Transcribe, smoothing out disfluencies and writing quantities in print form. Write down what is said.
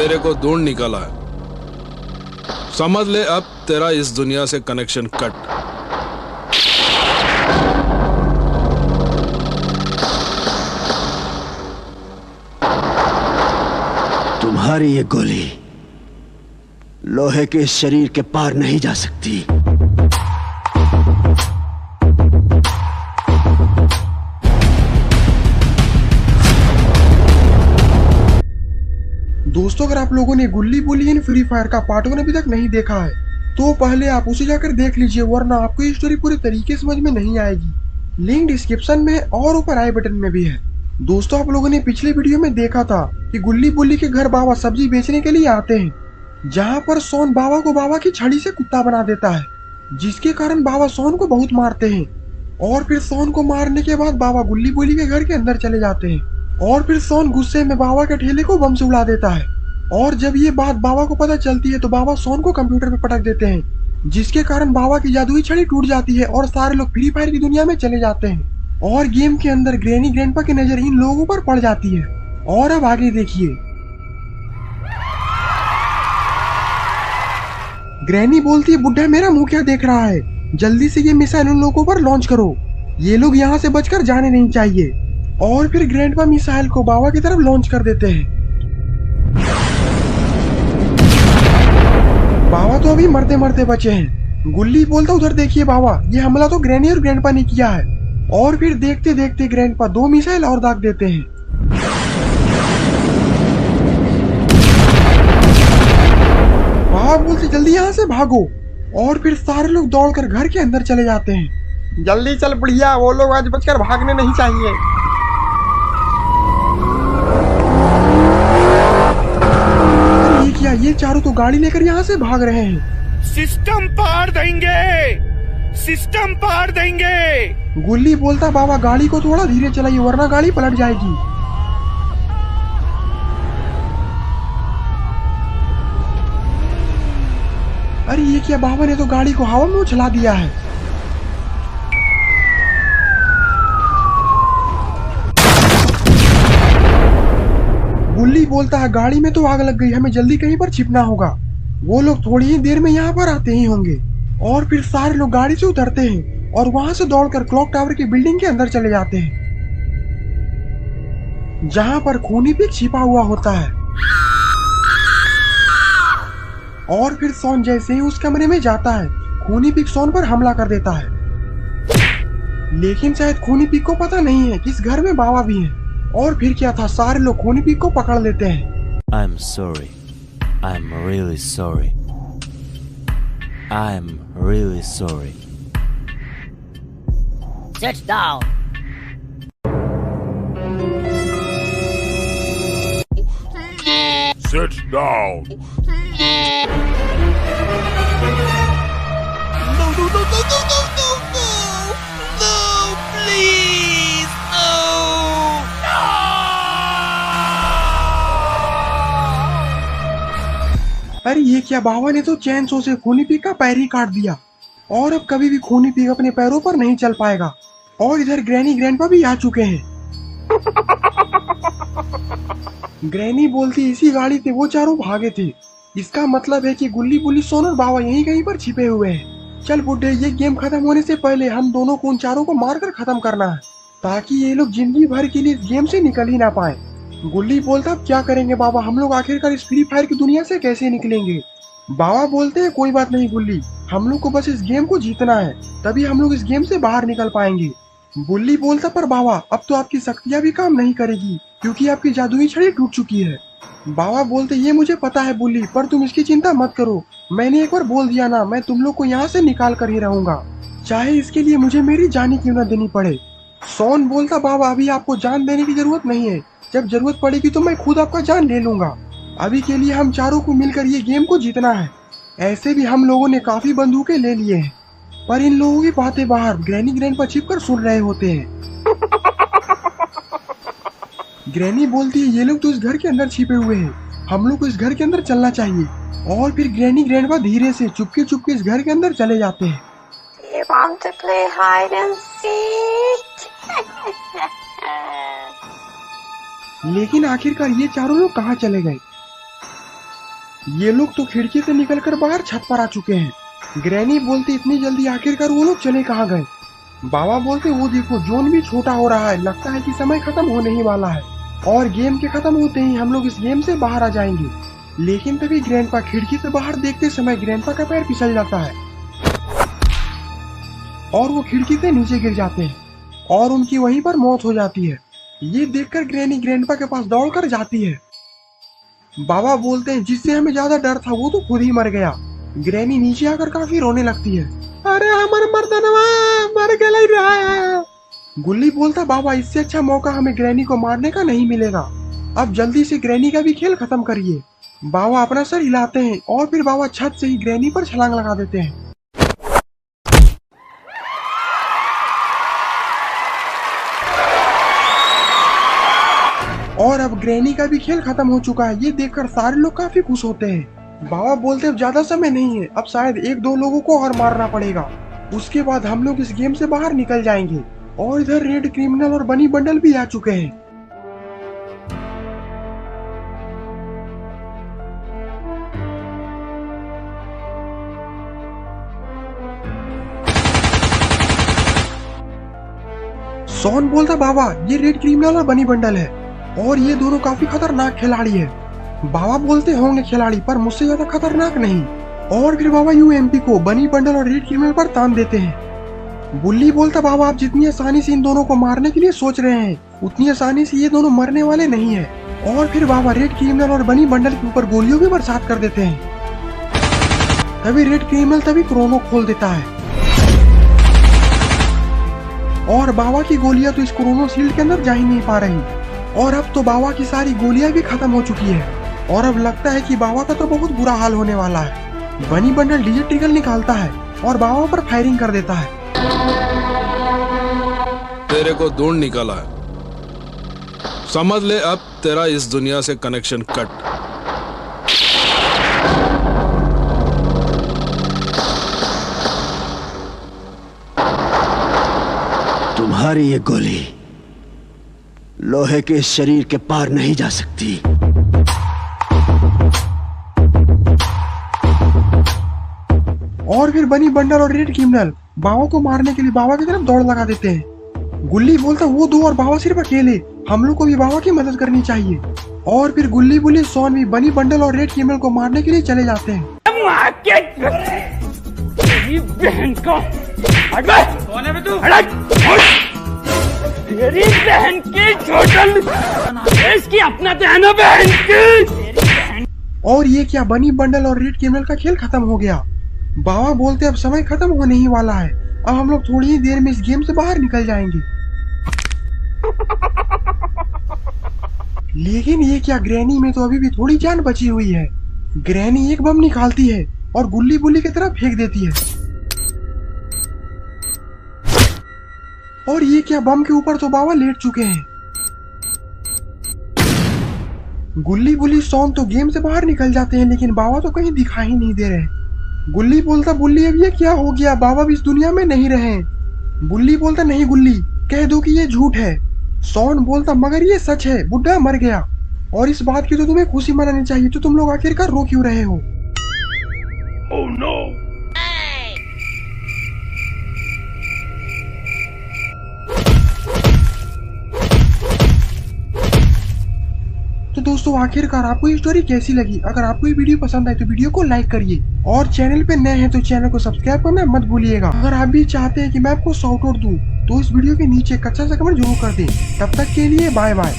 तेरे को ढूंढ निकाला है। समझ ले अब तेरा इस दुनिया से कनेक्शन कट। तुम्हारी ये गोली लोहे के इस शरीर के पार नहीं जा सकती। दोस्तों, अगर आप लोगों ने गुल्ली बुली इन फ्री फायर का पार्ट 1 अभी तक नहीं देखा है तो पहले आप उसे जाकर देख लीजिए, वरना आपको ये स्टोरी पूरी तरीके समझ में नहीं आएगी। लिंक डिस्क्रिप्शन में और ऊपर आई बटन में भी है। दोस्तों, आप लोगों ने पिछले वीडियो में देखा था कि गुल्ली बुल्ली के घर बाबा सब्जी बेचने के लिए आते हैं, जहाँ पर सोन बाबा को बाबा की छड़ी से कुत्ता बना देता है, जिसके कारण बाबा सोन को बहुत मारते हैं। और फिर सोन को मारने के बाद बाबा गुल्ली बुल्ली के घर के अंदर चले जाते हैं और फिर सोन गुस्से में बाबा के ठेले को बम से उड़ा देता है। और जब ये बात बाबा को पता चलती है तो बाबा सोन को कंप्यूटर पे पटक देते हैं, जिसके कारण बाबा की जादुई छड़ी टूट जाती है और सारे लोग फ्री फायर की दुनिया में चले जाते हैं। और गेम के अंदर ग्रैनी ग्रैंडपा की नजर इन लोगों पर पड़ जाती है। और अब आगे देखिए। ग्रैनी बोलती है, बुड्ढा मेरा मुंह क्या देख रहा है, जल्दी से ये मिसाइल उन लोगों पर लॉन्च करो, ये लोग यहाँ से बचकर जाने नहीं चाहिए। और फिर ग्रैंडपा मिसाइल को बाबा की तरफ लॉन्च कर देते हैं। बाबा तो अभी मरते मरते बचे हैं। गुल्ली बोलता, उधर देखिए बाबा, ये हमला तो ग्रैनी और ग्रैंडपा ने किया है। और फिर देखते देखते ग्रैंडपा 2 मिसाइल और दाग देते हैं। बाबा बोलते, जल्दी यहाँ से भागो। और फिर सारे लोग दौड़कर घर के अंदर चले जाते हैं। जल्दी चल बुढ़िया, वो लोग आज बचकर भागने नहीं चाहिए। ये क्या, ये चारों तो गाड़ी लेकर यहाँ से भाग रहे हैं। सिस्टम पार देंगे, सिस्टम पार देंगे। गुल्ली बोलता, बाबा गाड़ी को थोड़ा धीरे चलाइए वरना गाड़ी पलट जाएगी। अरे ये क्या, बाबा ने तो गाड़ी को हवा में उछला दिया है। गुल्ली बोलता है, गाड़ी में तो आग लग गई, हमें जल्दी कहीं पर छिपना होगा। वो लोग थोड़ी ही देर में यहाँ पर आते ही होंगे। और फिर सारे लोग गाड़ी से उतरते हैं और वहां से दौड़कर क्लॉक टावर की बिल्डिंग के अंदर चले जाते हैं, जहां पर खूनी पिग छिपा हुआ होता है। और फिर सोन जैसे ही उस कमरे में जाता है, खूनी पिग सोन पर हमला कर देता है। लेकिन शायद खूनी पिग को पता नहीं है कि इस घर में बाबा भी है। और फिर क्या था, सारे लोग खूनी पिग को पकड़ लेते हैं। I'm sorry. I'm really sorry. I'm really sorry. Sit down. Sit down. No, no, no, no, no, no, no, no. No, please. No. अरे ये क्या, बाबा ने तो चैन सो से खूनी पिग का पैर ही काट दिया और अब कभी भी खूनी पिग अपने पैरों पर नहीं चल पाएगा। और इधर ग्रैनी ग्रैंडपा भी आ चुके हैं। ग्रैनी बोलती, इसी गाड़ी से वो चारों भागे थे, इसका मतलब है कि गुल्ली बुल्ली सोन और बाबा यहीं कहीं पर छिपे हुए हैं। चल बुड्ढे, ये गेम खत्म होने से पहले हम दोनों को उन चारों को मारकर खत्म करना है, ताकि ये लोग जिंदगी भर के लिए इस गेम से निकल ही ना पाए। गुल्ली बोलता, अब क्या करेंगे बाबा, हम लोग आखिरकार इस फ्री फायर की दुनिया से कैसे निकलेंगे। बाबा बोलते हैं, कोई बात नहीं गुल्ली, हम लोग को बस इस गेम को जीतना है, तभी हम लोग इस गेम से बाहर निकल पाएंगे। गुल्ली बोलता, पर बाबा अब तो आपकी शक्तियाँ भी काम नहीं करेगी, क्योंकि आपकी जादुई छड़ी टूट चुकी है। बाबा बोलते, ये मुझे पता है बुल्ली, पर तुम इसकी चिंता मत करो, मैंने एक बार बोल दिया ना, मैं तुम लोग को यहाँ से निकाल कर ही रहूंगा, चाहे इसके लिए मुझे मेरी जान क्यों न देनी पड़े। सोन बोलता, बाबा अभी आपको जान देने की जरूरत नहीं है, जब जरूरत पड़ेगी तो मैं खुद आपका जान ले लूंगा। अभी के लिए हम चारों को मिलकर ये गेम को जीतना है। ऐसे भी हम लोगों ने काफी बंदूकें ले लिए हैं, पर इन लोगों की बातें बाहर ग्रैनी ग्रैंडपा छिपकर सुन रहे होते हैं। ग्रैनी बोलती है, ये लोग तो इस घर के अंदर छिपे हुए हैं, हम लोग को इस घर के अंदर चलना चाहिए। और फिर ग्रैनी ग्रैंडपा धीरे से चुपके चुपके इस घर के अंदर चले जाते हैं। You want to play hide and seek? लेकिन आखिरकार ये चारों लोग कहाँ चले गए। ये लोग तो खिड़की से निकलकर बाहर छत पर आ चुके हैं। ग्रैनी बोलते इतनी जल्दी आखिरकार वो लोग चले कहाँ गए। बाबा बोलते वो देखो जोन भी छोटा हो रहा है, लगता है कि समय खत्म होने ही वाला है और गेम के खत्म होते ही हम लोग इस गेम से बाहर आ जाएंगे। लेकिन तभी ग्रैंडपा खिड़की से बाहर देखते समय ग्रैंडपा का पैर फिसल जाता है और वो खिड़की से नीचे गिर जाते हैं और उनकी वहीं पर मौत हो जाती है। ये देखकर ग्रैनी ग्रैंडपा के पास दौड़कर जाती है। बाबा बोलते हैं जिससे हमें ज्यादा डर था वो तो खुद ही मर गया। ग्रैनी नीचे आकर काफी रोने लगती है। अरे हमारे मर्दनवा मर गया। गुल्ली बोलता बाबा इससे अच्छा मौका हमें ग्रैनी को मारने का नहीं मिलेगा, अब जल्दी से ग्रैनी का भी खेल खत्म करिए। बाबा अपना सर हिलाते हैं और फिर बाबा छत से ही ग्रैनी पर छलांग लगा देते हैं। और अब ग्रैनी का भी खेल खत्म हो चुका है। ये देखकर सारे लोग काफी खुश होते हैं। बाबा बोलते अब ज्यादा समय नहीं है, अब शायद 1-2 लोगों को और मारना पड़ेगा, उसके बाद हम लोग इस गेम से बाहर निकल जाएंगे। और इधर रेड क्रिमिनल और बनी बंडल भी आ चुके हैं। सॉन बोलता बाबा ये रेड क्रिमिनल और बनी बंडल है और ये दोनों काफी खतरनाक खिलाड़ी है। बाबा बोलते होंगे खिलाड़ी पर मुझसे ज्यादा खतरनाक नहीं। और फिर बाबा यूएमपी को बनी बंडल और रेड क्रिमिनल पर तान देते हैं। बुल्ली बोलता बाबा आप जितनी आसानी से इन दोनों को मारने के लिए सोच रहे हैं उतनी आसानी से ये दोनों मरने वाले नहीं है। और फिर बाबा रेड क्रिमिनल और बनी बंडल के ऊपर गोलियों की बरसात कर देते हैं। तभी रेड क्रिमिनल तभी क्रोनो खोल देता है और बाबा की गोलियां तो इस क्रोनो शील्ड के अंदर जा ही नहीं पा रही। और अब तो बाबा की सारी गोलियां भी खत्म हो चुकी है और अब लगता है कि बाबा का तो बहुत बुरा हाल होने वाला है। बनी बंडल डीजे ट्रिगल निकालता है और बाबा पर फायरिंग कर देता है। तेरे को ढूंढ निकाला है, समझ ले अब तेरा इस दुनिया से कनेक्शन कट। तुम्हारी ये गोली लोहे के शरीर के पार नहीं जा सकती। और फिर बनी बंडल और रेड क्रिमिनल बाबा को मारने के लिए बाबा की तरफ दौड़ लगा देते हैं। गुल्ली बोलता वो दो और बाबा सिर्फ अकेले, हम लोग को भी बाबा की मदद करनी चाहिए। और फिर गुल्ली बुल्ली सोन भी बनी बंडल और रेड क्रिमिनल को मारने के लिए चले जाते हैं। बहन को कौन है तू? तेरी बहन की छोटल इसकी अपना बहन की। और ये क्या बनी बंडल और रेड क्रिमिनल का खेल खत्म हो गया। बाबा बोलते अब समय खत्म होने ही वाला है, अब हम लोग थोड़ी ही देर में इस गेम से बाहर निकल जाएंगे। लेकिन ये क्या ग्रैनी में तो अभी भी थोड़ी जान बची हुई है। ग्रैनी एक बम निकालती है और गुल्ली बुल्ली की तरफ फेंक देती है। और ये क्या बम के ऊपर तो बाबा लेट चुके हैं। गुल्ली बुल्ली सॉन तो गेम से बाहर निकल जाते हैं लेकिन बाबा तो कहीं दिखाई नहीं दे रहे। गुल्ली बोलता बुल्ली अब ये क्या हो गया, बाबा भी इस दुनिया में नहीं रहे। बुल्ली बोलता नहीं गुल्ली कह दो कि ये झूठ है। सॉन बोलता मगर ये सच है, बुड्ढा मर गया और इस बात की तो तुम्हें खुशी मनानी चाहिए, तो तुम लोग आखिरकार रो क्यों रहे हो। Oh no! तो दोस्तों आखिरकार आपको ये स्टोरी कैसी लगी। अगर आपको ये वीडियो पसंद आए तो वीडियो को लाइक करिए और चैनल पे नए हैं तो चैनल को सब्सक्राइब करना मत भूलिएगा। अगर आप भी चाहते हैं कि मैं आपको शॉर्ट आउट दूं तो इस वीडियो के नीचे कच्चा सा कमेंट जरूर कर दें। तब तक के लिए बाय बाय।